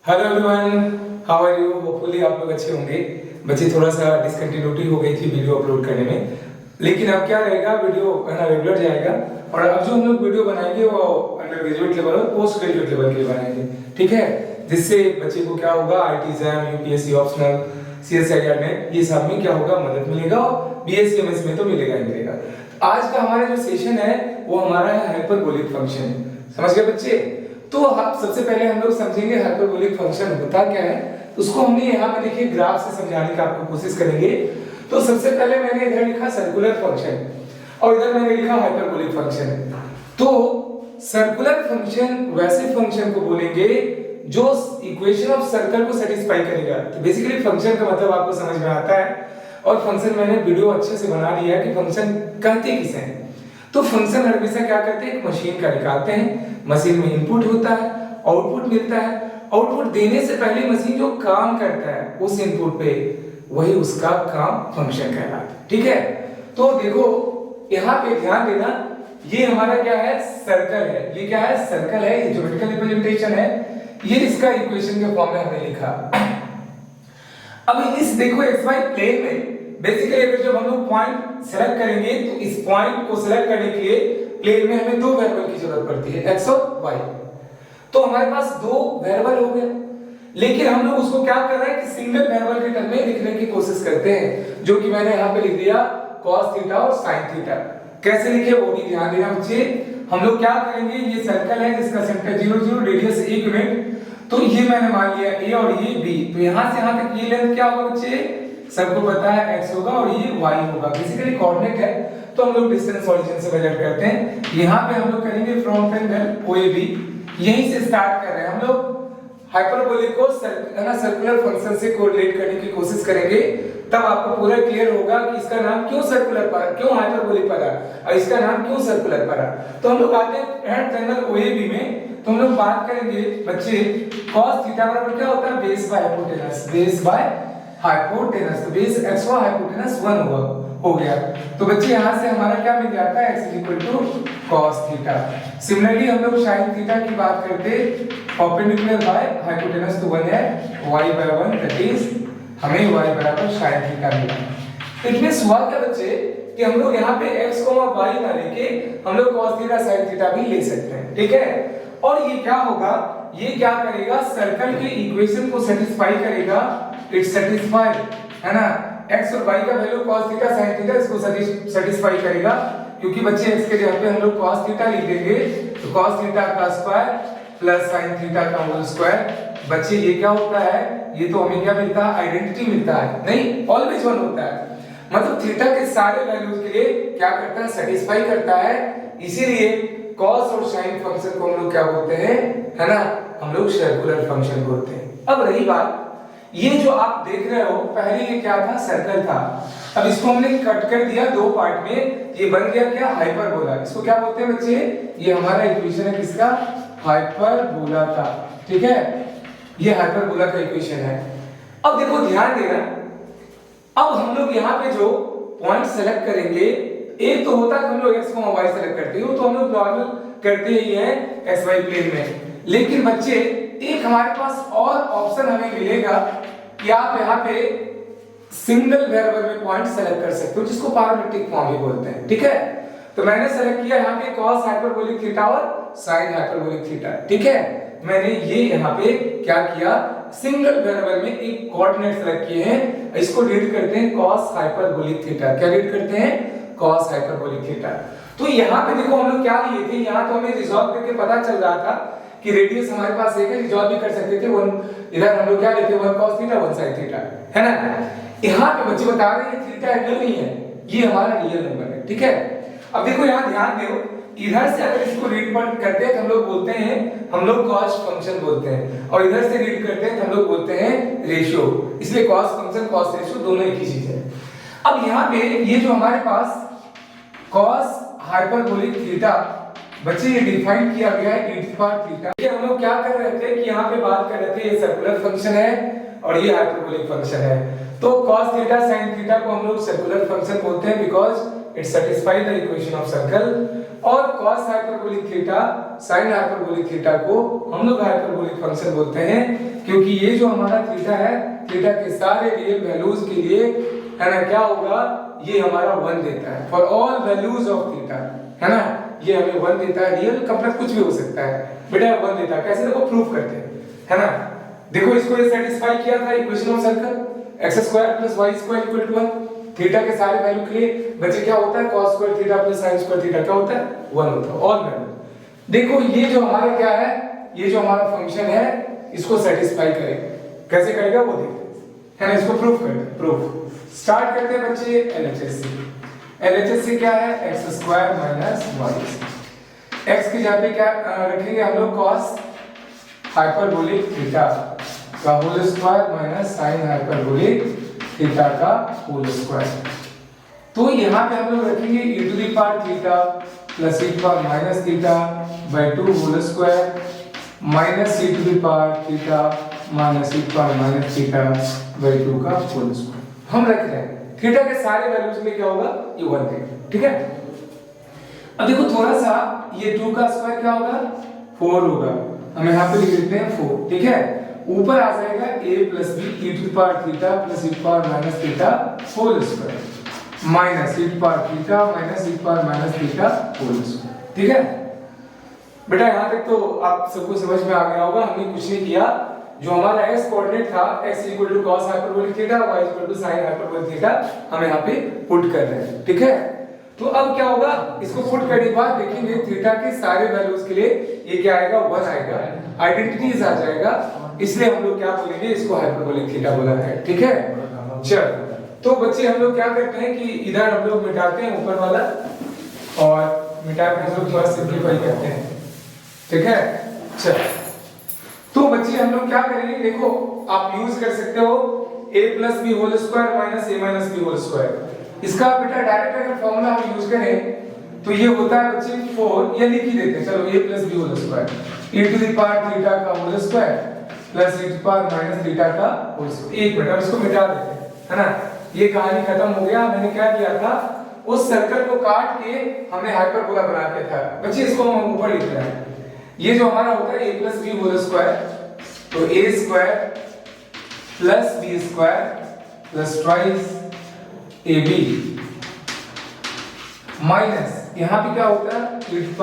Hello everyone, how are you? Hopefully आप लोग अच्छे होंगे। बच्चे थोड़ा सा डिसकंटिन्यूटी हो गई थी वीडियो अपलोड करने में, लेकिन अब क्या रहेगा, वीडियो है ना रेगुलर जाएगा। और अब जो हम लोग वीडियो बनाएंगे वो अंडर ग्रेजुएट लेवल और पोस्ट ग्रेजुएट लेवल के लिए बनाएंगे, ठीक है? जिससे बच्चे को क्या होगा, IT exam, UPSC optional, CSIR में ये सब में क्या होगा, मदद मिलेगा। और बीएससी एमएस में तो मिलेगा ही मिलेगा। आज का हमारा जो सेशन है वो हमारा है हाइपरबोलिक फंक्शन। समझ गए बच्चे? तो सबसे पहले हम लोग समझेंगे हाइपरबोलिक फंक्शन होता क्या है। तो उसको हमने यहाँ पे देखिए ग्राफ से समझाने की आपको कोशिश करेंगे। तो सबसे पहले मैंने इधर लिखा सर्कुलर फंक्शन और इधर मैंने लिखा हाइपरबोलिक फंक्शन। तो सर्कुलर फंक्शन वैसे फंक्शन को बोलेंगे जो इक्वेशन ऑफ सर्कल को सेटिस्फाई करेगा। तो बेसिकली फंक्शन का मतलब आपको समझ में आता है। और फंक्शन मैंने वीडियो अच्छे से बना लिया है कि फंक्शन कहते किसे हैं। तो फंक्शन हर हमेशा क्या करते हैं, एक मशीन का निकालते हैं। मशीन में इनपुट होता है, आउटपुट मिलता है। आउटपुट देने से पहले मशीन जो काम करता है उस इनपुट पे, वही उसका काम फंक्शन कहलाता है, ठीक है? तो देखो यहाँ पे ध्यान देना, ये हमारा क्या है, सर्कल है। ये क्या है, सर्कल है। ये ज्योमेट्रिकल रिप्रेजेंटेशन है। ये इसका इक्वेशन के फॉर्म में हमने लिखा। अब इस देखो xy प्लेन में बेसिकली अगर जब हम लोग पॉइंट सेलेक्ट करेंगे तो इस पॉइंट को सेलेक्ट करने के लिए प्लेन में हमें दो वेरिएबल की जरूरत पड़ती है, x और y। तो हमारे पास दो वेरिएबल हो गए, लेकिन हम लोग उसको क्या कर रहे हैं कि सिंगल वेरिएबल के टर्म में लिखने की कोशिश करते हैं, जो कि मैंने यहाँ पे लिख दिया cos थीटा और sin थीटा। कैसे लिखे वो भी ध्यान देना बच्चे। हम लोग क्या करेंगे, ये सर्कल है जिसका सेंटर 0 0, रेडियस 1 यूनिट। तो ये मैंने मान लिया a और ये b। तो यहां से यहां तक ये लेंथ क्या होगा बच्चे, सबको पता है x होगा और ये y होगा। बेसिकली कोऑर्डिनेट है तो हम लोग डिस्टेंस ओरिजिन से मेजर करते हैं। यहाँ पे हम लोग करेंगे फ्रॉम एंगल OAB, यहीं से स्टार्ट कर रहे हैं हम लोग। हाइपरबोलिक को सर्कुलर फंक्शन से कोरिलेट करने की कोशिश करेंगे, तब आपको पूरा क्लियर होगा कि इसका नाम क्यों सर्कुलर पड़ा, क्यों हाइपरबोलिक पड़ा और इसका नाम क्यों सर्कुलर पड़ा। तो हम लोग आते हैं एंगल OAB में। तो हम लोग बात करेंगे बच्चे cos थीटा बराबर क्या होता है, base by hypotenuse. Base by hypotenuse, तो बेस x और हाइपोटेनस 1 हो गया। तो बच्चे यहाँ से हमारा क्या मिल जाता है, x cos थीटा। सिमिलरली हम लोग sin थीटा की बात करते, परपेंडिकुलर बाय हाइपोटेनस तो 1 है, y by 1 दैट इज हमें y बराबर sin थीटा मिला। तो इसमें हुआ क्या बच्चे कि हम लोग यहाँ पे x y ना लेके हम लोग cos थीटा sin थीटा भी ले सकते हैं, ठीक है? और ये क्या होगा, ये क्या करेगा, सर्कल के इक्वेशन को सेटिस्फाई करेगा। इट सेटिस्फाई, है ना, x और y का value cos theta sin theta इसको सेटिस्फाई करेगा। क्योंकि बच्चे x के जगह पे हम लोग cos थीटा लिख देंगे, तो cos थीटा का स्क्वायर प्लस sin थीटा का होल स्क्वायर। बच्चे ये क्या होता है, ये तो हमें क्या मिलता है, आइडेंटिटी मिलता है, नहीं ऑलवेज 1 होता है। मतलब थीटा के सारे वैल्यूज के लिए क्या करता है, सेटिस्फाई करता है। इसीलिए cos और sin फंक्शन को हम लोग क्या बोलते हैं, है ना, हम लोग सर्कुलर फंक्शन बोलते हैं। अब रही बात, ये जो आप देख रहे हो, पहले ये क्या था, सर्कल था। अब इसको हमने कट कर दिया दो पार्ट में, ये बन गया क्या, हाइपरबोला। इसको क्या बोलते हैं बच्चे, ये हमारा इक्वेशन है किसका, हाइपरबोला का, ठीक है? ये हाइपरबोला का इक्वेशन है। अब देखो ध्यान देना, अब हम लोग यहाँ पे जो पॉइंट सेलेक्ट करेंगे, एक तो होता है हम लोग x y सेलेक्ट करते हो, तो हम लोग नॉर्मल करते ही है xy प्लेन में। लेकिन बच्चे एक हमारे पास और ऑप्शन हमें मिलेगा कि आप यहाँ पे सिंगल वेरिएबल में पॉइंट सेलेक्ट कर सकते हो, जिसको पैरामेट्रिक फॉर्म भी बोलते हैं, ठीक है? तो मैंने सेलेक्ट किया यहाँ पे cos हाइपरबोलिक थीटा और sin हाइपरबोलिक थीटा, ठीक है? मैंने ये यहाँ पे क्या किया, सिंगल वेरिएबल में एक कोऑर्डिनेट सेलेक्ट किए हैं, इसको रीड करते हैं cos हाइपरबोलिक थीटा। क्या रीड करते हैं, cos हाइपरबोलिक थीटा। तो यहाँ पे देखो हम लोग क्या लिए थे, यहाँ तो हमें रिजॉल्व करके पता चल रहा था कि रेडियस हमारे पास एक है, रिजॉल्व भी कर सकते थे। इधर हम लोग क्या लेते, 1 cos थीटा 1 sin थीटा, है ना? यहाँ पे बच्चे बता रहे हैं थीटा रियल नहीं है, ये हमारा रियल नंबर है, ठीक है? अब देखो यहाँ ध्यान दो, इधर से अगर इसको रीड करते हैं तो हम लोग बोलते हैं, हम लोग cos फंक्शन बोलते हैं, और इधर से रीड करते हैं तो हम लोग बोलते हैं रेशियो। इसलिए cos फंक्शन cos रेशियो दोनों एक ही चीज है। अब यहाँ पे ये जो हमारे पास cos हाइपरबोलिक थीटा, बच्चे ये डिफाइन किया गया है e पावर थीटा। ये हम लोग क्या कर रहे थे कि यहाँ पे बात कर रहे थे, ये सर्कुलर फंक्शन है और ये हाइपरबोलिक फंक्शन है। तो cos थीटा sin थीटा को हम लोग सर्कुलर फंक्शन बोलते हैं because it satisfy the equation of circle. और cos hyperbolic theta sin hyperbolic theta को हम लोग हाइपरबोलिक फंक्शन बोलते हैं, क्योंकि ये जो हमारा थीटा है, थीटा के सारे रियल वैल्यूज के लिए है ना क्या होगा, ये हमारा 1 देता है for all values of theta, है ना, ये हमें 1 देता है। रियल कंप्लेक्स कुछ भी हो सकता है बेटा, 1 देता है। कैसे देखो प्रूफ करते हैं, है ना। देखो इसको ये सेटिस्फाई किया था equation of circle, x² + y² = 1। Theta के सारे वैल्यू के लिए बच्चे क्या होता है, cos² थीटा + sin² थीटा क्या होता है, 1 होता है ऑल वैल्यू। देखो ये जो हमारा क्या है, ये जो हमारा फंक्शन है, इसको सेटिस्फाई करेगा। कैसे करेगा वो देखते हैं, है ना। इसको प्रूफ करते हैं। प्रूफ स्टार्ट करते हैं बच्चे LHS से। LHS से क्या है, x² - y। x की जगह पे क्या रखेंगे हम लोग, cos हाइपरबोलिक थीटा का whole square minus sin hyperbolic theta का होल स्क्वायर। तो यहाँ पे हम लोग रखेंगे e⁻θ plus e⁻ θ/2 whole square minus e⁻θ minus e⁻ θ/2 का होल स्क्वायर। हम रख रहे हैं थीटा के सारे वैल्यूज में क्या होगा, ये 1 देगा, ठीक है। अब देखो थोड़ा सा, ये 2 का स्क्वायर क्या होगा, 4 होगा। हम यहाँ पे लिख देते हैं 4, ठीक है। ऊपर आ जाएगा a + b e⁻θ plus e⁻θ whole square minus e⁻θ minus e⁻θ whole square, ठीक है बेटा। यहाँ तक तो आप सबको समझ में आ गया होगा। हमने कुछ नहीं किया, जो हमारा x कोऑर्डिनेट था, x = cos hyperbolic theta, y = sin hyperbolic theta, हम यहाँ पे पुट कर रहे हैं, ठीक है। तो अब क्या होगा, इसको पुट करने के बाद देखेंगे थीटा के सारे वैल्यूज के लिए ये क्या आएगा, 1 आएगा, आइडेंटिटीज आ जाएगा। इसलिए हम लोग क्या बोलेंगे, इसको हाइपरबोलिक थीटा बोला है, ठीक है। चल तो बच्चे हम लोग क्या करते हैं कि इधर हम लोग मिटाते हैं ऊपर वाला, और मिटा के हम लोग थोड़ा सिंपलीफाई करते हैं, ठीक है। चल तो बच्चे हम लोग क्या करेंगे, देखो आप यूज कर सकते हो a + b whole square minus a - b whole square. इसका बेटा डायरेक्ट अगर फॉर्मूला हम यूज करें तो ये होता है बच्चे 4, ये लिख ही देते हैं, चलो a + b whole square e⁻θ का होल स्क्वायर प्लस e⁻ θ का होल स्क्वायर। एक मिनट, अब इसको मिटा देते हैं, है ना। ये कहानी खत्म हो गया। मैंने क्या किया था, उस सर्कल को काट के हमने हाइपरबोला बना दिया था बच्चे। इसको हम ऊपर लिख रहे हैं, ये जो हमारा होता है a + b होल स्क्वायर, तो a² + b² plus twice ab minus यहाँ पे क्या होता है e⁻θ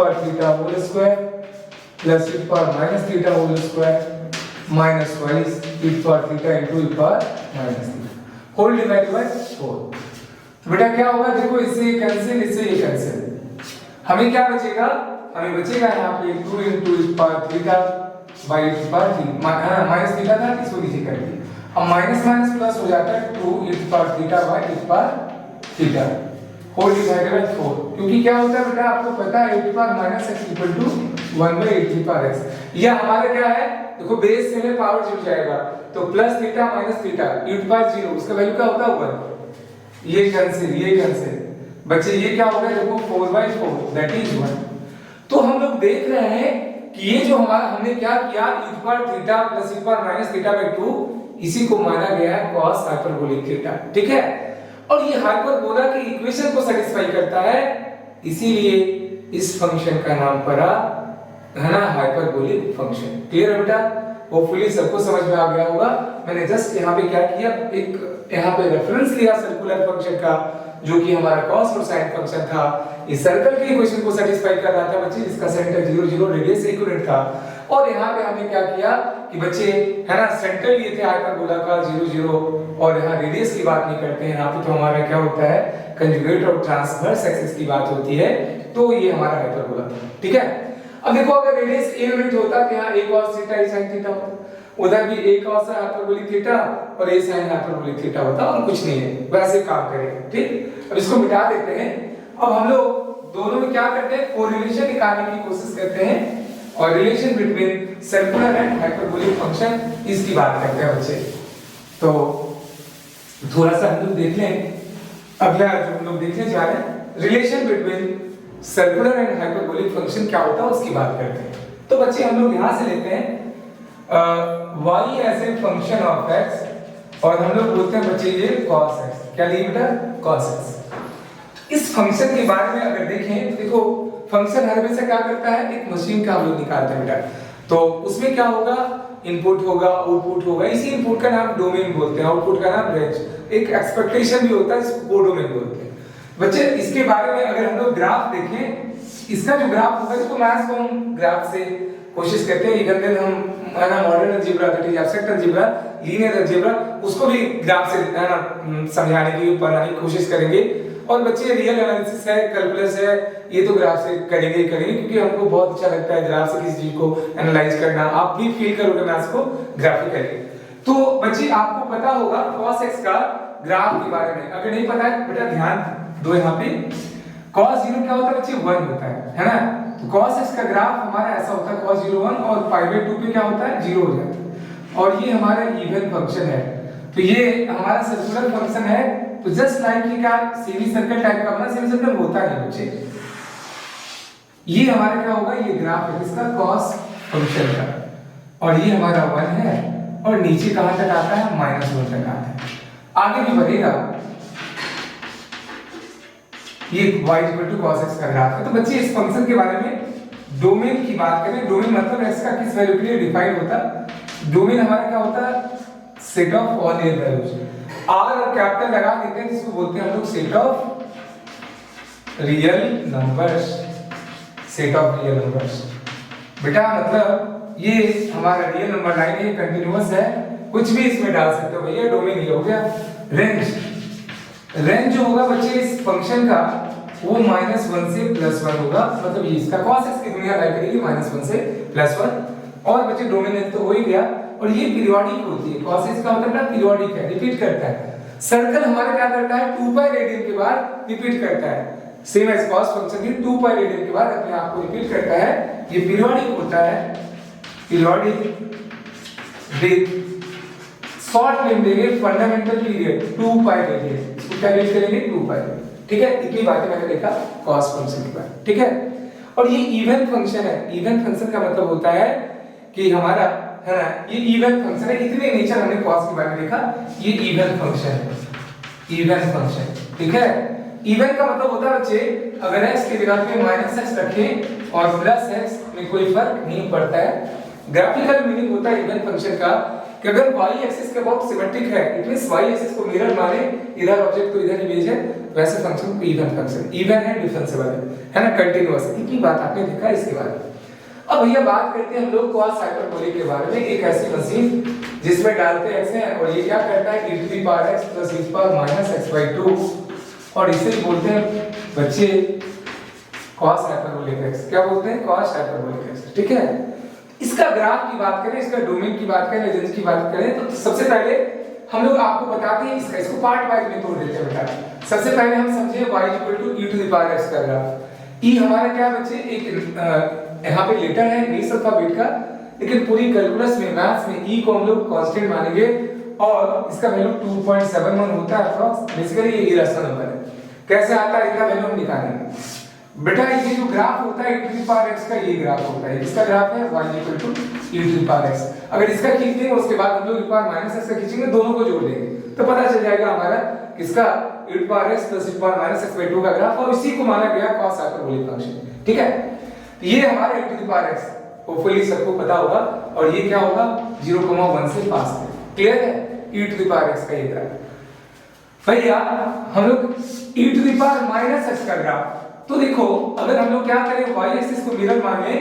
whole square plus e⁻ θ whole square minus twice e⁻θ e⁻ whole divide by 4। तो बेटा क्या होगा, देखो इससे ये कैंसिल, इससे ये कैंसिल, हमें क्या बचेगा, हमें बचेगा यहाँ पे 2 * e⁻θ bye e⁻θ minus theta था, इसको नीचे कर दिया। अब माइनस माइनस प्लस हो जाता है 2 e⁻θ bye e⁻θ whole divided by 4। क्योंकि क्या होता है बेटा, आपको पता है e⁻ x = 1/8 यह हमारा क्या है, देखो बेस से में पावर जुड़ जाएगा, तो plus theta minus theta e⁻0 उसका वैल्यू क्या होता है 1। ये कैंसिल बच्चे, ये क्या होगा, देखो 4/4 दैट इज 1। तो हम लोग देख रहे हैं कि ये जो हमारा हमने क्या किया, e⁻θ प्लस e⁻-θ/2 इसी को माना गया है cos हाइपरबोलिक थीटा, ठीक है। और ये हाइपरबोला की इक्वेशन को सेटिस्फाई करता है, इसीलिए इस फंक्शन का नाम पड़ा है ना हाइपरबोलिक फंक्शन। क्लियर है बेटा, होपफुली सबको समझ में आ गया होगा। मैंने जस्ट यहाँ पे क्या किया, एक यहाँ पे रेफरेंस लिया सर्कुलर फंक्शन का, जो कि हमारा cos और sin फंक्शन था। इस सर्कल के इक्वेशन को सेटिस्फाई कर रहा था बच्चे, जिसका सेंटर 0 0 रेडियस इक्विवेलेंट था। और यहाँ पे हमने क्या किया कि बच्चे है ना सेंटर लिए थे हाइपरबोला का 0 0, और यहाँ रेडियस की बात नहीं करते हैं, यहाँ पे तो हमारा क्या होता है कंजुगेट और ट्रांसवर्स एक्सिस की बात होती है। तो ये हमारा हाइपरबोला था, ठीक है। अब देखो अगर रेडियस a यूनिट होता तो यहाँ a cos theta a sin theta होता, उधर भी a cos हाइपरबोलिक थीटा और a sin हाइपरबोलिक थीटा होता, और कुछ नहीं है, वैसे काम करेंगे, ठीक। अब इसको मिटा देते हैं। अब हम लोग दोनों में क्या करते हैं, कोरिलेशन निकालने की कोशिश करते हैं, और relation between circular and hyperbolic function इसकी बात करते हैं बच्चे। तो थोड़ा सा हम लोग देख लें, अगला जो हम लोग देखने जा रहे हैं, relation between circular and hyperbolic function क्या होता है उसकी बात करते हैं। तो बच्चे हम लोग यहां से लेते हैं y as a function of x, और हम लोग बोलते हैं बच्चे ये cos x। क्या लिए बेटा, cos x। इस फंक्शन के बारे में अगर देखें, देखो फंक्शन हर हमेशा क्या करता है, एक मशीन का हम लोग निकालते हैं बेटा। तो उसमें क्या होगा, इनपुट होगा, आउटपुट होगा। इसी इनपुट का नाम डोमेन बोलते हैं, आउटपुट का नाम रेंज। एक एक्सपेक्टेशन भी होता है, इसको कोडोमेन बोलते हैं। बच्चे इसके बारे में अगर हम लोग ग्राफ देखें, इसका जो ग्राफ होगा, इसको मैथ्स को हम ग्राफ से कोशिश करते हैं। इधर में हम modern algebra, that is abstract algebra, linear algebra, उसको भी ग्राफ से समझाने की, पढ़ाने की कोशिश करेंगे। और बच्चे रियल एनालिसिस है, कैलकुलस है, ये तो ग्राफ से करेंगे क्योंकि हमको बहुत अच्छा लगता है ग्राफ से किसी चीज को एनालाइज करना। आप भी फील करोगे मैथ्स को ग्राफिकली। तो बच्चे आपको पता होगा cos x का ग्राफ के बारे में। अगर नहीं पता है बेटा ध्यान दो, यहाँ पे cos 0 क्या होता है बच्चे, 1 होता है ना। तो cos x का ग्राफ हमारा ऐसा होता है, cos 0 1, और π/2 पे क्या होता है, 0 हो जाता है। और ये हमारा इवन फंक्शन है। तो ये हमारा सर्कुलर फंक्शन है। तो जस्ट लाइक कि क्या सेमी सर्कल टाइप का बना, सेमी सर्कल होता नहीं बच्चे। ये हमारा क्या होगा, ये ग्राफ है इसका cos फंक्शन का, और ये हमारा 1 है, और नीचे कहां तक आता है, -1 तक आता है। आगे भी बढ़ेगा, ये y cos x का ग्राफ है। तो बच्चे इस फंक्शन के बारे में डोमेन की बात करें, डोमेन मतलब x का किस वैल्यू के लिए डिफाइन होता है। डोमेन हमारा क्या होता है, set of all real values. r और कैपिटल लगा देते हैं, जिसको बोलते हैं हम लोग set of real numbers, set of real numbers. बेटा मतलब ये हमारा रियल नंबर लाइन है, कंटीन्यूअस है, कुछ भी इसमें डाल सकते हो भैया। डोमेन ये हो गया। रेंज, रेंज जो होगा बच्चे इस फंक्शन का, वो -1 से +1 होगा। मतलब ये इसका cos x की दुनिया लाई करेगी -1 से +1। और बच्चे डोमेन तो हो ही गया। और ये पीरियोडिक होती है, cos x का मतलब ना पीरियोडिक है, रिपीट करता है। सर्कल हमारा क्या करता है, 2π रेडियन के बाद रिपीट करता है। सेम एज cos फंक्शन भी 2π रेडियन के बाद अपने आप को रिपीट करता है। ये पीरियोडिक होता है, पीरियोडिक विद शॉर्ट नेम देंगे फंडामेंटल पीरियड 2π रेडियन। इसको क्या यूज करेंगे, 2π। ठीक है, इतनी बातें मैंने देखा cos फंक्शन के बाद। ठीक है, और ये इवन फंक्शन है। इवन फंक्शन का मतलब होता है कि हमारा है ना, ये इवन फंक्शन है। इतने नेचर हमने cos के बारे में देखा, ये इवन फंक्शन है, इवन फंक्शन। ठीक है, इवन का मतलब होता है बच्चे, अगर x की जगह पे -x रखें और +x में कोई फर्क नहीं पड़ता है। ग्राफिकल मीनिंग होता है इवन फंक्शन का कि अगर y एक्सिस के अबाउट सिमेट्रिक है, इट मींस y एक्सिस को मिरर माने, इधर ऑब्जेक्ट को इधर इमेज है, वैसे फंक्शन को इवन फंक्शन। इवन है, डिफरेंशिएबल है ना, कंटीन्यूअस है। इतनी बात आपने देखा इसके बारे में। अब भैया बात करते हैं हम लोग cos हाइपरबोलिक के बारे में। एक ऐसी मशीन जिसमें डालते x है, और ये क्या करता है, e⁻x + e⁻x/2, और इसे बोलते हैं बच्चे cos हाइपरबोलिक x। क्या बोलते हैं, cos हाइपरबोलिक x। ठीक है, इसका ग्राफ की बात करें, इसका डोमेन की बात करें, रेंज की बात करें, तो सबसे पहले हम लोग आपको बताते हैं इसको पार्ट वाइज में तोड़ देते हैं बेटा। सबसे पहले हम समझे y e⁻x का ग्राफ। e हमारा क्या बच्चे, एक यहाँ पे लेटर है इंग्लिश अल्फाबेट का, लेकिन पूरी कैलकुलस में, मैथ्स में e को हम लोग कांस्टेंट मानेंगे, और इसका वैल्यू 2.71 होता है अप्रॉक्स। बेसिकली ये इरेशनल नंबर है। कैसे आता है इसका वैल्यू हम निकालेंगे बेटा। ये जो ग्राफ होता है e⁻x का, ये ग्राफ होता है, इसका ग्राफ है y e⁻x। अगर इसका खींच देंगे, उसके बाद हम लोग e⁻x का खींचेंगे, दोनों को जोड़ देंगे, तो पता चल जाएगा हमारा किसका, e⁻x + e⁻x/2 का ग्राफ। और इसी को माना गया cos हाइपरबोलिक फंक्शन। ठीक है, ये हमारा e⁻x होपफुली सबको पता होगा। और ये क्या होगा, 0,1 से पास है। क्लियर है, e⁻x का ये ग्राफ। भैया हम लोग e⁻x का ग्राफ, तो देखो अगर हम लोग क्या करें, y एक्सिस को मिरर माने,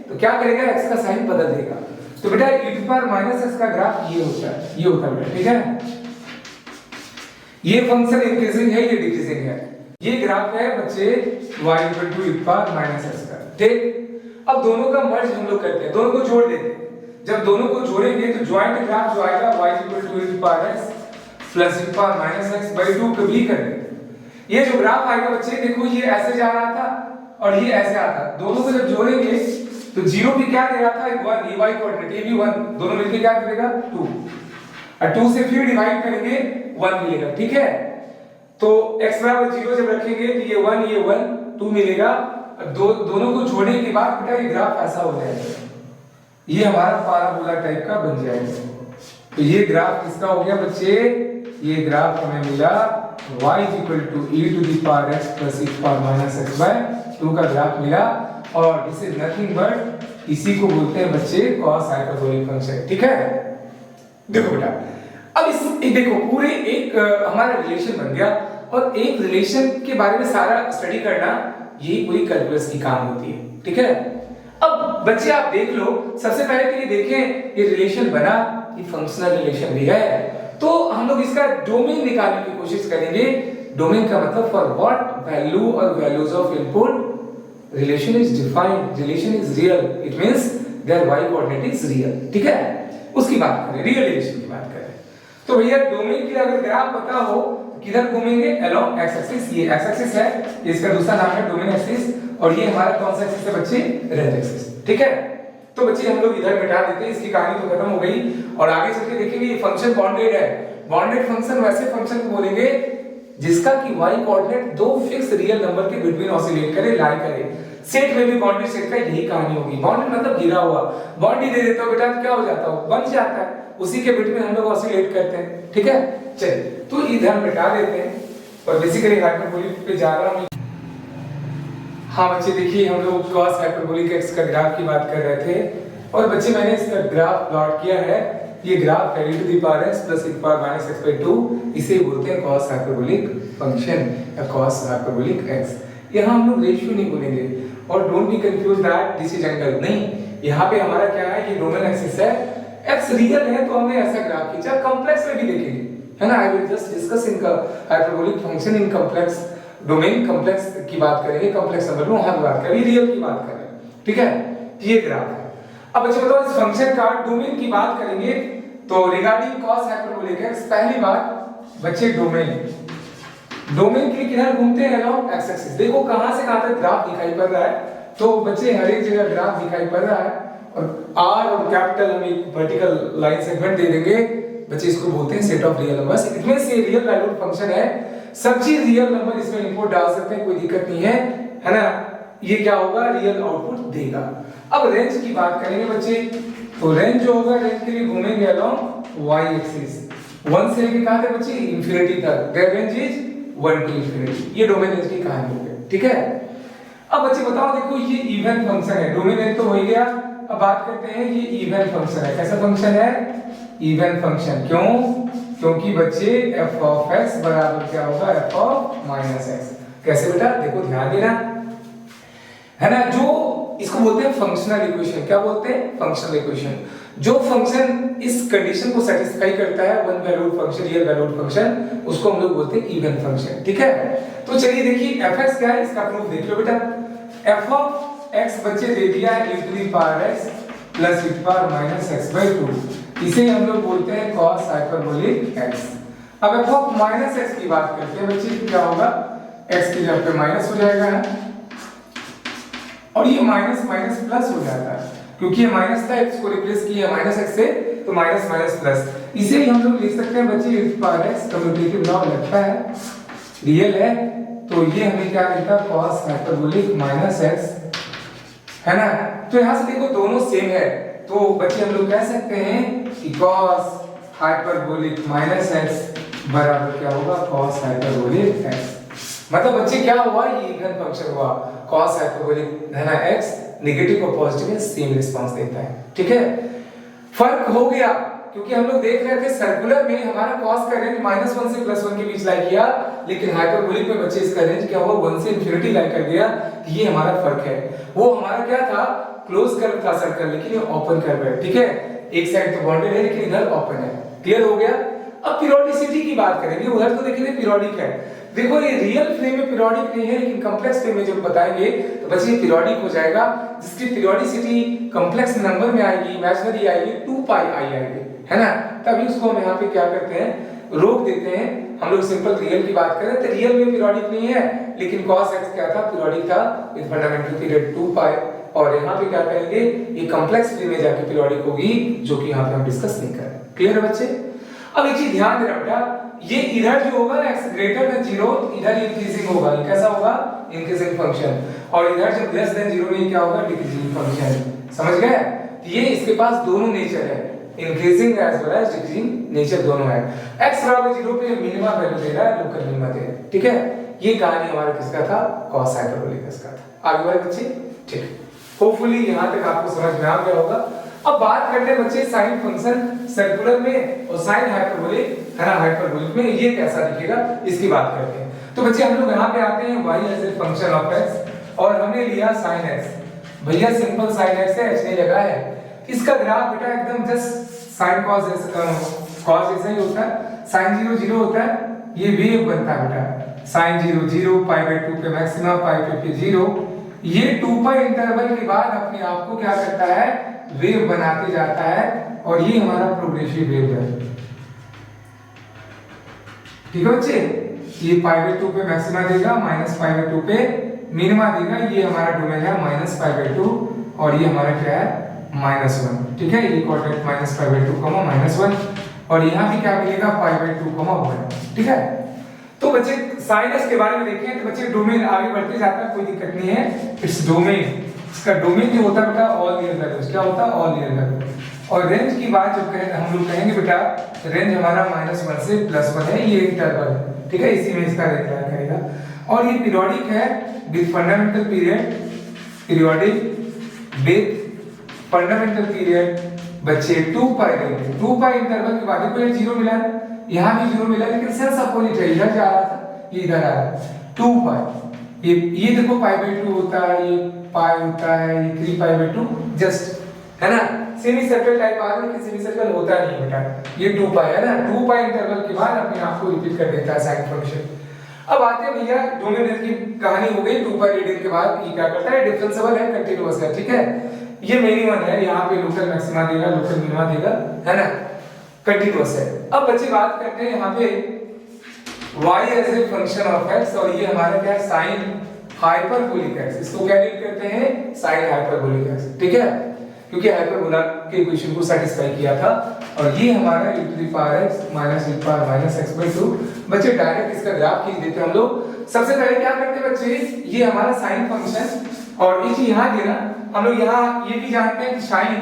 तो क्या करेगा, x का साइन बदल देगा। तो बेटा e⁻x का ग्राफ ये होता है, ये होता है। ठीक है, ये फंक्शन इंक्रीजिंग है, ये डिक्रीजिंग है। ये ग्राफ है बच्चे y e⁻x का। ठीक, अब दोनों का मर्ज हम लोग करते हैं, दोनों को जोड़ देते हैं। जब दोनों को जोड़ेंगे तो ज्वाइंट ग्राफ जो आएगा y e⁻x + e⁻x/2 कभी कर देंगे। ये जो ग्राफ आएगा बच्चे, देखो ये ऐसे जा रहा था और ये ऐसे आता, दोनों को जब जोड़ेंगे तो 0 पे क्या दे रहा था, 1 y कोऑर्डिनेट, ये भी 1, दोनों मिलके क्या करेगा, 2, और 2 से फिर डिवाइड करेंगे 1 मिलेगा। ठीक है, तो x = 0 जब रखेंगे तो ये 1 2 मिलेगा। दोनों को जोड़ने के बाद बेटा ये ग्राफ ऐसा हो जाएगा, ये हमारा पाराबोला टाइप का बन जाएगा। तो ये ग्राफ किसका हो गया बच्चे, ये ग्राफ हमें मिला y e⁻x + e⁻x/2 का ग्राफ मिला। और दिस इज नथिंग बट इसी को बोलते हैं बच्चे cos हाइपरबोलिक फंक्शन। ठीक है, देखो बेटा अब इस देखो पूरे एक हमारा रिलेशन बन गया, और एक रिलेशन के बारे में सारा स्टडी करना यही पूरी कैलकुलस की काम होती है। ठीक है, अब बच्चे आप देख लो, सबसे पहले तो ये देखें ये रिलेशन बना, ये फंक्शनल रिलेशन भी है, तो हम लोग इसका डोमेन निकालने की कोशिश करेंगे। डोमेन का मतलब फॉर व्हाट वैल्यू और values of input relation is defined, relation is real, it means their y coordinate is real. ठीक है, उसकी बात करें, रियल रिलेशन की बात करें, तो भैया डोमेन के लिए अगर ग्राफ पता हो किधर घूमेंगे, अलोंग एक्स एक्सिस, ये एक्स एक्सिस है, इसका दूसरा नाम है डोमेन एक्सिस, और ये हमारा कौन सा एक्सिस है बच्चे, रेंज एक्सिस। ठीक है, तो बच्चे हम लोग इधर मिटा देते हैं, इसकी कहानी तो खत्म हो गई, और आगे चल के देखेंगे ये फंक्शन बाउंडेड है। बाउंडेड फंक्शन वैसे फंक्शन को बोलेंगे जिसका कि y कोऑर्डिनेट दो फिक्स रियल नंबर के बिटवीन ऑसिलेट करे, लाई करे। सेट में भी बाउंडेड सेट का यही कहानी होगी। बाउंडेड मतलब घिरा हुआ, बाउंड्री दे देता हो बेटा तो क्या हो जाता हो, बन जाता है, उसी के बिटवीन हम लोग ऑसिलेट करते हैं। ठीक है, चलिए तो इधर मिटा देते हैं, और बेसिकली हाइपरबोलिक पे जा रहा हूं। हाँ बच्चे देखिए, हम लोग cos हाइपरबोलिक x का ग्राफ की बात कर रहे थे, और बच्चे मैंने इसका ग्राफ प्लॉट किया है। ये ग्राफ है e to the power x plus e to the power -x/2, इसे बोलते हैं cos हाइपरबोलिक फंक्शन या cos हाइपरबोलिक x। यहाँ हम लोग रेशियो नहीं बोलेंगे, और don't be confuse that this is angle, नहीं, यहाँ पे हमारा क्या है, ये डोमेन एक्सिस है, x रियल है तो हमने ऐसा ग्राफ खींचा। कॉम्प्लेक्स में भी देखेंगे, है ना, I will just discuss in hyperbolic function in complex domain. Complex की बात करेंगे, कॉम्प्लेक्स नंबर में वहां की बात करेंगे, रियल की बात करेंगे। ठीक है, ये ग्राफ है। अब बच्चे बताओ इस फंक्शन का डोमेन की बात करेंगे तो रिगार्डिंग cos हाइपरबोलिक x, पहली बात बच्चे डोमेन के लिए किधर घूमते हैं, अलोंग x एक्सिस। देखो कहां से कहां तक ग्राफ दिखाई पड़ रहा है, तो बच्चे हर एक जगह ग्राफ दिखाई पड़ रहा है, और r और कैपिटल हम एक वर्टिकल लाइन सेगमेंट दे देंगे बच्चे, इसको बोलते हैं set of real numbers. It means ये रियल वैल्यूड फंक्शन है, सब चीज रियल नंबर इसमें इनपुट डाल सकते हैं, कोई दिक्कत नहीं है ना। ये क्या होगा, रियल आउटपुट देगा। अब रेंज की बात करेंगे बच्चे, तो रेंज जो होगा, रेंज के लिए घूमेंगे अलोंग y एक्सिस, 1 से लेके कहां तक बच्चे, इंफिनिटी तक, their range is 1 to infinity. ये डोमेन रेंज की कहानी हो गई। ठीक है, अब बच्चे बताओ, देखो ये इवन फंक्शन है, डोमेन रेंज तो हो ही गया। अब बात करते हैं ये इवन फंक्शन है, कैसा फंक्शन है, इवन फंक्शन। क्यों, क्योंकि बच्चे f ऑफ x बराबर क्या होगा, f ऑफ माइनस x। कैसे बेटा, देखो ध्यान देना, है ना, जो इसको बोलते हैं फंक्शनल इक्वेशन। क्या बोलते हैं, फंक्शनल इक्वेशन। जो फंक्शन इस कंडीशन को सेटिस्फाई करता है, one valued function, real valued function, उसको हम लोग बोलते हैं इवन फंक्शन। ठीक है, तो चलिए देखिए fx क्या है, इसका प्रूफ देख लो बेटा। f ऑफ x बच्चे दे दिया है e to the power x plus e to the power -x/2, इसे हम लोग बोलते हैं cos हाइपरबोलिक x। अब f ऑफ -x की बात करते हैं बच्चे, क्या होगा, x की जगह पे माइनस हो जाएगा, और ये माइनस माइनस प्लस हो जाता है, क्योंकि ये माइनस था, x को रिप्लेस किया माइनस x से, तो माइनस माइनस प्लस। इसे ही हम लोग लिख सकते हैं बच्चे e to the power x, commutative law लगता है, रियल है, तो ये हमें क्या मिलता है, cos हाइपरबोलिक -x, है ना। तो यहाँ से देखो दोनों सेम है, तो बच्चे हम लोग कह सकते हैं कि cos हाइपरबोलिक -x बराबर क्या होगा, cos हाइपरबोलिक x। मतलब बच्चे क्या हुआ, ये इवन फंक्शन हुआ, cos हाइपरबोलिक है ना x, नेगेटिव और पॉजिटिव में सेम रिस्पांस देता है। ठीक है, फर्क हो गया, क्योंकि हम लोग देख रहे थे सर्कुलर में हमारा cos का रेंज -1 से +1 के बीच लाई किया, लेकिन हाइपरबोलिक में बच्चे इसका रेंज क्या हुआ, 1 से इंफिनिटी लाई कर दिया। ये हमारा फर्क है, वो हमारा क्या था, क्लोज कर्व था सर्कल, लेकिन ये ओपन कर्व है। ठीक है, एक साइड तो बाउंडेड है लेकिन इधर ओपन है। क्लियर हो गया। अब पीरियोडिसिटी की बात करेंगे, उधर तो देखिए पीरियोडिक है, देखो ये रियल फ्रेम में पीरियोडिक नहीं है, लेकिन कॉम्प्लेक्स फ्रेम में जब बताएंगे तो बच्चे पीरियोडिक हो जाएगा, जिसकी पीरियोडिसिटी कॉम्प्लेक्स नंबर में आएगी, इमेजिनरी आएगी, 2πi आएगी, है ना। तभी उसको हम यहाँ पे क्या करते हैं, रोक देते हैं। हम लोग सिंपल रियल की बात करें तो रियल में पीरियोडिक नहीं है, लेकिन cos x क्या था, पीरियोडिक था विद फंडामेंटल पीरियड 2π, और यहाँ पे क्या करेंगे, ये कॉम्प्लेक्स फ्रेम में जाके पीरियोडिक होगी, जो कि यहाँ पे हम डिस्कस नहीं कर रहे। क्लियर है बच्चे। अब एक चीज ध्यान देना बेटा, ये इधर जो होगा ना x ग्रेटर देन 0, इधर इंक्रीजिंग होगा, ये कैसा होगा, इंक्रीजिंग फंक्शन, और इधर जब लेस देन 0 में क्या होगा, डिक्रीजिंग फंक्शन। समझ गए, ये इसके पास दोनों नेचर है, increasing as well as decreasing nature दोनों है। x बराबर 0 पे मिनिमा वैल्यू दे रहा है, लोकल मिनिमा दे रहा है। ठीक है, ये कहानी हमारा किसका था, cos हाइपरबोलिक का था। आगे बढ़े बच्चे, ठीक, होपफुली यहाँ तक आपको समझ में आ गया होगा। अब बात करते हैं बच्चे साइन फंक्शन सर्कुलर में और साइन हाइपरबोलिक है ना, हाइपरबोलिक में ये कैसा दिखेगा इसकी बात करते हैं। तो बच्चे हम लोग यहाँ पे आते हैं y as a function of x और हमने लिया sin x। भैया सिंपल sin x है, x ने लगा है। इसका ग्राफ बेटा एकदम जस्ट sin cos जैसा ही होता है, sin 0 0 होता है, ये वेव बनता है बेटा sin 0 0 पाई बाय 2 पे मैक्सिमा पाई पे 0। ये 2 पाई इंटरवल के बाद अपने आप को क्या करता है, वेव बनाते जाता है और ये हमारा प्रोग्रेसिव वेव है। ठीक है बच्चे, ये पाई बाय 2 पे मैक्सिमा देगा, माइनस पाई बाय 2 पे मिनिमा देगा। ये हमारा डोमेन है माइनस पाई बाय 2 और ये हमारा क्या है -1। ठीक है, ये कोऑर्डिनेट माइनस पाई बाय 2 -1 और यहाँ भी क्या मिलेगा पाई बाय 2 1। ठीक है, तो बच्चे साइनस के बारे में देखें तो बच्चे डोमेन आगे बढ़ते जाता है, कोई दिक्कत नहीं है। इट्स डोमेन, इसका डोमेन जो होता है बेटा ऑल रियल वैल्यूज, क्या होता है ऑल रियल वैल्यू। और रेंज की बात जब हम लोग कहेंगे बेटा, रेंज हमारा -1 से +1 है, ये इंटरवल है। ठीक है, इसी में इसका रेंज लाया करेगा। और ये पीरियोडिक है with fundamental period, periodic with fundamental period बच्चे 2 पाई देंगे। 2 पाई इंटरवल के बाद देखो ये 0 मिला है, यहाँ भी 0 मिला, लेकिन सेंस अपोजिट है, इधर जा रहा था ये इधर आ रहा है। 2 पाई ये देखो पाई बाय 2 होता है, ये पाई होता है, ये 3 पाई बाय 2 जस्ट है ना, सेमी सर्कल टाइप आ रहा है, लेकिन सेमी सर्कल होता नहीं बेटा, ये 2 पाई है ना। 2 पाई इंटरवल के बाद अपने आप को रिपीट कर देता है साइन फंक्शन। अब आते हैं भैया डोमेन की कहानी हो गई। 2 पाई रेडियन के बाद ये क्या करता है, डिफरेंशिएबल है, कंटीन्यूअस है। ठीक है, ये मिनिमम है, यहाँ पे लोकल मैक्सिमा देगा, लोकल मिनिमा देगा, है ना, कंटीन्यूअस है। अब बच्चे बात करते हैं यहाँ पे y as a function of x और ये हमारा क्या है sin हाइपरबोलिक x। इसको क्या लिख करते हैं sin हाइपरबोलिक x। ठीक है, क्योंकि हाइपरबोला के इक्वेशन को सेटिस्फाई किया था। और ये हमारा e to the power x minus e to power minus x/2। बच्चे डायरेक्ट इसका ग्राफ खींच देते हैं हम लोग। सबसे पहले क्या करते हैं बच्चे, ये हमारा sin फंक्शन और ये चीज यहाँ देना, हम लोग यहाँ ये भी जानते हैं कि sin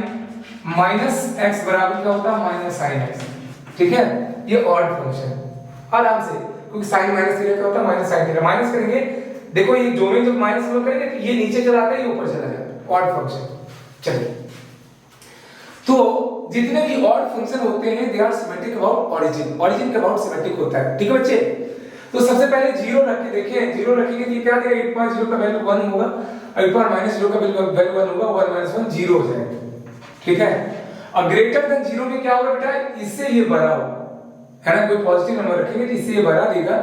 माइनस x बराबर क्या होता है माइनस sin x। ठीक है, ये ऑड फंक्शन आराम से, क्योंकि sin माइनस थीटा क्या होता है माइनस sin थीटा। माइनस करेंगे, देखो ये डोमेन जब माइनस में करेंगे तो ये नीचे चला आता है, ये ऊपर चला जाता है, ऑड फंक्शन। चलिए, तो जितने भी ऑड फंक्शन होते हैं they are symmetric about origin, origin के अबाउट सिमेट्रिक होता है। ठीक है बच्चे, तो सबसे पहले 0 रख के देखिए, 0 रखेंगे तो ये क्या देगा, 8.0 का वैल्यू 1 होगा, 8.-0 का वैल्यू 1 होगा, 1 - 1 0 हो जाएगा। ठीक है, और ग्रेटर देन 0 में क्या होगा बेटा, इससे ये बड़ा होगा, है ना, कोई पॉजिटिव नंबर रखेंगे तो इससे ये बड़ा देगा,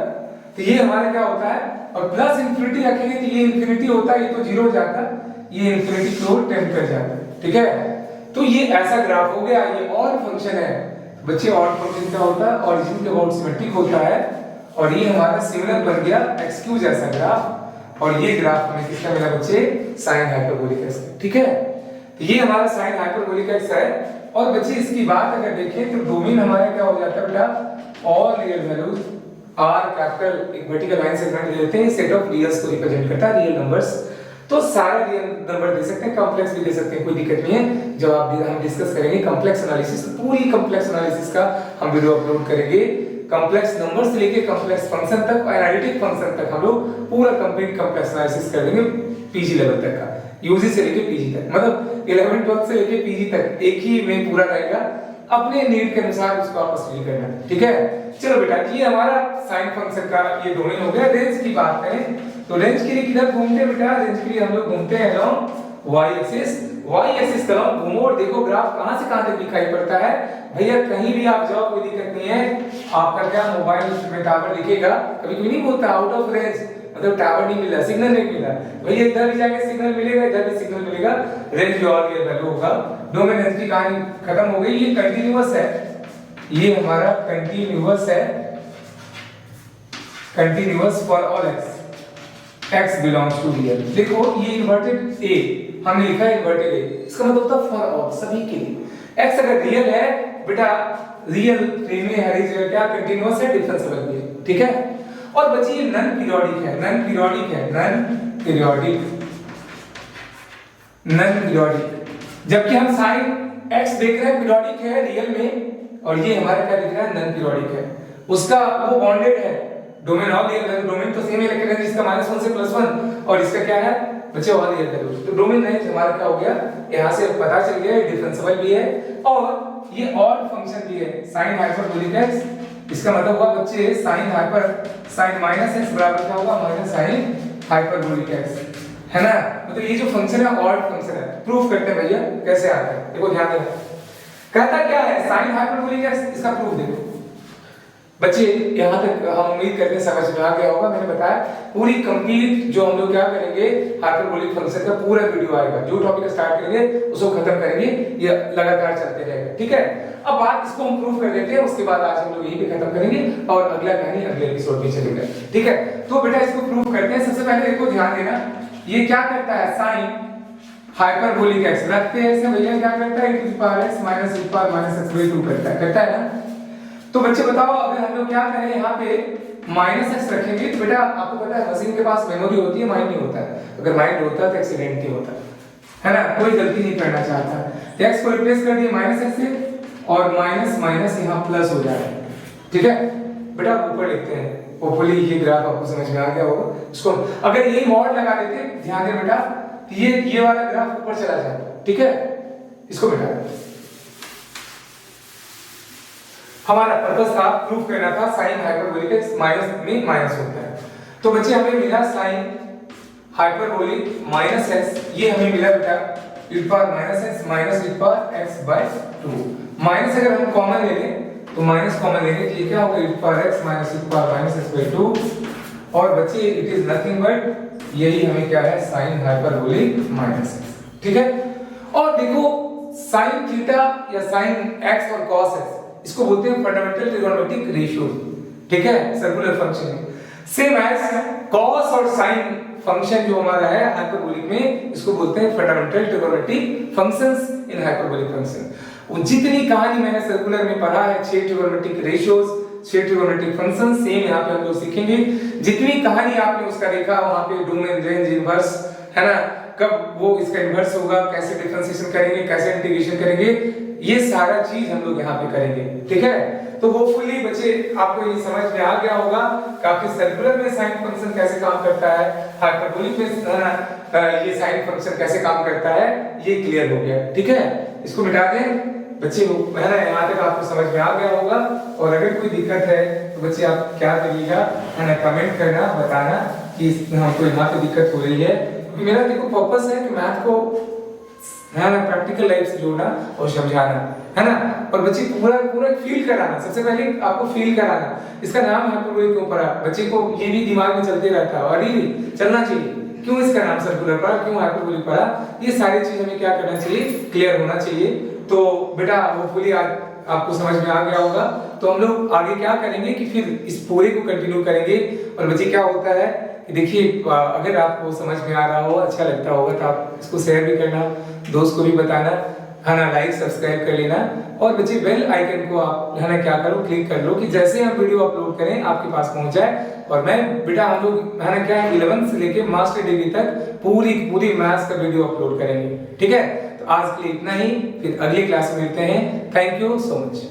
तो ये हमारा क्या होता है। और प्लस इंफिनिटी रखेंगे तो ये इंफिनिटी होता है, ये तो 0 हो जाता, ये इंफिनिटी की ओर टेंड कर जाता है। ठीक है, तो ये ऐसा ग्राफ हो गया, ये ऑड फंक्शन है बच्चे। ऑड फंक्शन क्या होता है, ओरिजिन के अबाउट सिमेट्रिक होता है और ये हमारा सिमिलर बन गया एक्स जैसा ग्राफ। और ये ग्राफ हमें किसका मिला बच्चे, साइन हाइपरबोलिक एक्स। ठीक है, तो ये हमारा साइन हाइपरबोलिक एक्स है। और बच्चे इसकी बात अगर देखें तो डोमेन हमारा क्या हो जाता है बेटा, all real values are capital एक वर्टिकल लाइन सेगमेंट दे देते हैं, सेट ऑफ रियल्स को रिप्रेजेंट करता है, रियल नंबर्स। तो सारे रियल नंबर दे सकते हैं, कॉम्प्लेक्स भी दे सकते हैं, कोई दिक्कत नहीं है। जब आप हम डिस्कस करेंगे कॉम्प्लेक्स एनालिसिस, पूरी कॉम्प्लेक्स एनालिसिस का हम वीडियो अपलोड करेंगे, कॉम्प्लेक्स नंबर से लेके कॉम्प्लेक्स फंक्शन तक और एनालिटिक फंक्शन तक हम लोग पूरा कंप्लीट कॉम्प्लेक्स एनालिसिस कर देंगे, पीजी लेवल तक का, यूजी से लेके पीजी तक, मतलब 11 12 से लेके पीजी तक एक ही में पूरा रहेगा, अपने नीड के अनुसार उसको आप स्टडी करना। ठीक है, चलो बेटा, ये हमारा साइन फंक्शन का ये डोमेन हो गया। रेंज की बात करें तो रेंज के लिए किधर घूमते हैं बेटा, रेंज के लिए हम लोग घूमते हैं along y axis. y axis का अलोंग घूमो और देखो ग्राफ कहां से कहां तक दिखाई पड़ता है। भैया कहीं भी आप जाओ कोई दिक्कत नहीं है, आपका क्या मोबाइल में टावर दिखेगा, कभी-कभी नहीं बोलता आउट ऑफ रेंज, मतलब टावर नहीं मिला, सिग्नल नहीं मिला, भैया इधर भी जाके सिग्नल मिलेगा, इधर भी सिग्नल मिलेगा, रेंज भी और ये वैल्यू होगा। डोमेन रेंज की कहानी खत्म हो गई। ये कंटीन्यूअस है, ये हमारा कंटीन्यूअस है, continuous for all x, x belongs to real. देखो ये इन्वर्टेड a हमने लिखा है, इन्वर्टेड a, इसका मतलब होता है फॉर ऑल, सभी के लिए। x अगर रियल है बेटा, रियल फ्रेम में है, क्या कंटीन्यूअस है, डिफरेंशिएबल भी है। ठीक है, और बच्चे ये नॉन पीरियोडिक है, नॉन पीरियोडिक है, नॉन पीरियोडिक, नॉन पीरियोडिक। जबकि हम साइन x देख रहे हैं पीरियोडिक है रियल में, और ये हमारा क्या दिख रहा है, नॉन पीरियोडिक है, उसका वो बॉन्डेड है। डोमेन ऑल रियल, डोमेन तो सेम है लेकिन इसका -1 से +1 और इसका क्या है बच्चे और ये करो। तो डोमेन रेंज हमारा क्या हो गया, यहाँ से पता चल गया डिफरेंशिएबल भी है और ये ऑड फंक्शन भी है sin हाइपरबोलिक x। इसका मतलब हुआ बच्चे sin माइनस x बराबर क्या होगा, माइनस sin हाइपरबोलिक x, है ना। मतलब ये जो फंक्शन है ऑड फंक्शन है। प्रूफ करते हैं भैया कैसे आता है, देखो ध्यान देना। कहता क्या है sin हाइपरबोलिक x, इसका प्रूफ देखो बच्चे। यहाँ तक हम उम्मीद करते हैं समझ में आ गया होगा। मैंने बताया पूरी कंप्लीट जो हम लोग क्या करेंगे, हाइपरबोलिक फंक्शन का पूरा वीडियो आएगा। जो टॉपिक स्टार्ट करेंगे उसको खत्म करेंगे, ये लगातार चलते रहेगा, ठीक है। अब बात इसको हम प्रूफ कर लेते हैं, उसके बाद आज हम लोग यहीं पे खत्म करेंगे और अगला कहानी अगले एपिसोड में चलेगा, ठीक है। तो बेटा इसको प्रूफ करते हैं। सबसे पहले देखो ध्यान देना, ये क्या करता है, sin हाइपरबोलिक x रखते हैं ऐसे भैया, क्या करता है e power x minus e power minus x/2 करता है ना। तो बच्चे बताओ अगर हम लोग क्या करें, यहाँ पे माइनस x रखेंगे तो बेटा आपको पता है मशीन के पास मेमोरी होती है, माइंड नहीं होता है। अगर माइंड होता तो एक्सीडेंट नहीं होता, है ना, कोई गलती नहीं करना चाहता। तो x को रिप्लेस कर दिए माइनस x से और माइनस माइनस यहाँ प्लस हो जाए, ठीक है। बेटा ऊपर लिखते हैं, होपफुली ये ग्राफ आपको समझ में आ गया होगा। इसको अगर यही मॉड लगा देते, ध्यान दे बेटा, ये वाला ग्राफ ऊपर चला जाएगा, ठीक है। इसको बेटा हमारा पर्पस था प्रूफ करना था sin हाइपरबोलिक x माइनस में माइनस होता है। तो बच्चे हमें मिला sin हाइपरबोलिक माइनस x, ये हमें मिला बेटा e power minus x minus e power x/2। Minus अगर हम कॉमन ले लें तो माइनस कॉमन लेंगे तो ये क्या होगा, e power x minus e power minus x/2। और बच्चे इट इज नथिंग बट यही हमें क्या है, sin हाइपरबोलिक माइनस x, ठीक है। और देखो sin थीटा या sin x और cos x, इसको बोलते हैं फंडामेंटल ट्रिगोनोमेट्रिक रेशियो, ठीक है, circular function. Same as cos और sin फंक्शन जो हमारा है हाइपरबोलिक में, इसको बोलते हैं fundamental trigonometric functions in hyperbolic function. वो जितनी कहानी मैंने सर्कुलर में पढ़ा है, 6 trigonometric ratios, 6 trigonometric functions, same यहाँ पे हम लोग सीखेंगे। जितनी कहानी आपने उसका देखा वहां पे डोमेन रेंज इनवर्स, है ना, कब वो इसका इनवर्स होगा, कैसे डिफरेंशिएशन करेंगे, कैसे इंटीग्रेशन करेंगे, ये सारा चीज हम लोग यहाँ पे करेंगे, ठीक है। तो होपफुली बच्चे आपको ये समझ में आ गया होगा काफी सर्कुलर में साइन फंक्शन कैसे काम करता है, हाइपरबोलिक में ये साइन फंक्शन कैसे काम करता है, ये क्लियर हो गया, ठीक है। इसको मिटा दें बच्चे, है ना, यहाँ तक आपको समझ में आ गया होगा। और अगर कोई दिक्कत है तो बच्चे आप क्या करिएगा, है ना, कमेंट करना, बताना कि हमको यहाँ पे दिक्कत हो रही है। मेरा देखो पर्पस है कि मैथ को, है ना, प्रैक्टिकल लाइफ से जोड़ना और समझाना, है ना। और बच्चे पूरा फील कराना, सबसे पहले आपको फील कराना। इसका नाम हाइपरबोलिक क्यों पड़ा, बच्चे को ये भी दिमाग में चलते रहता है, और ये चलना चाहिए क्यों इसका नाम सर्कुलर पड़ा, क्यों हाइपरबोलिक पड़ा, ये सारी चीज हमें क्या करना चाहिए, क्लियर होना चाहिए। तो बेटा होपफुली आज आपको समझ में आ गया होगा। तो हम लोग आगे क्या करेंगे कि फिर इस पूरे को कंटिन्यू करेंगे। और बच्चे क्या होता है कि देखिए, अगर आपको समझ में आ रहा हो, अच्छा लगता होगा तो आप इसको शेयर भी करना, दोस्त को भी बताना, है ना, लाइक सब्सक्राइब कर लेना। और बच्चे बेल आइकन को आप, है ना, क्या करो, क्लिक कर लो कि जैसे हम वीडियो अपलोड करें आपके पास पहुंच जाए। और मैं बेटा हम लोग, है ना, क्या 11th से लेके मास्टर डिग्री तक पूरी मैथ्स का वीडियो अपलोड करेंगे, ठीक है। तो आज के लिए इतना ही, फिर अगली क्लास में मिलते हैं। Thank you so much.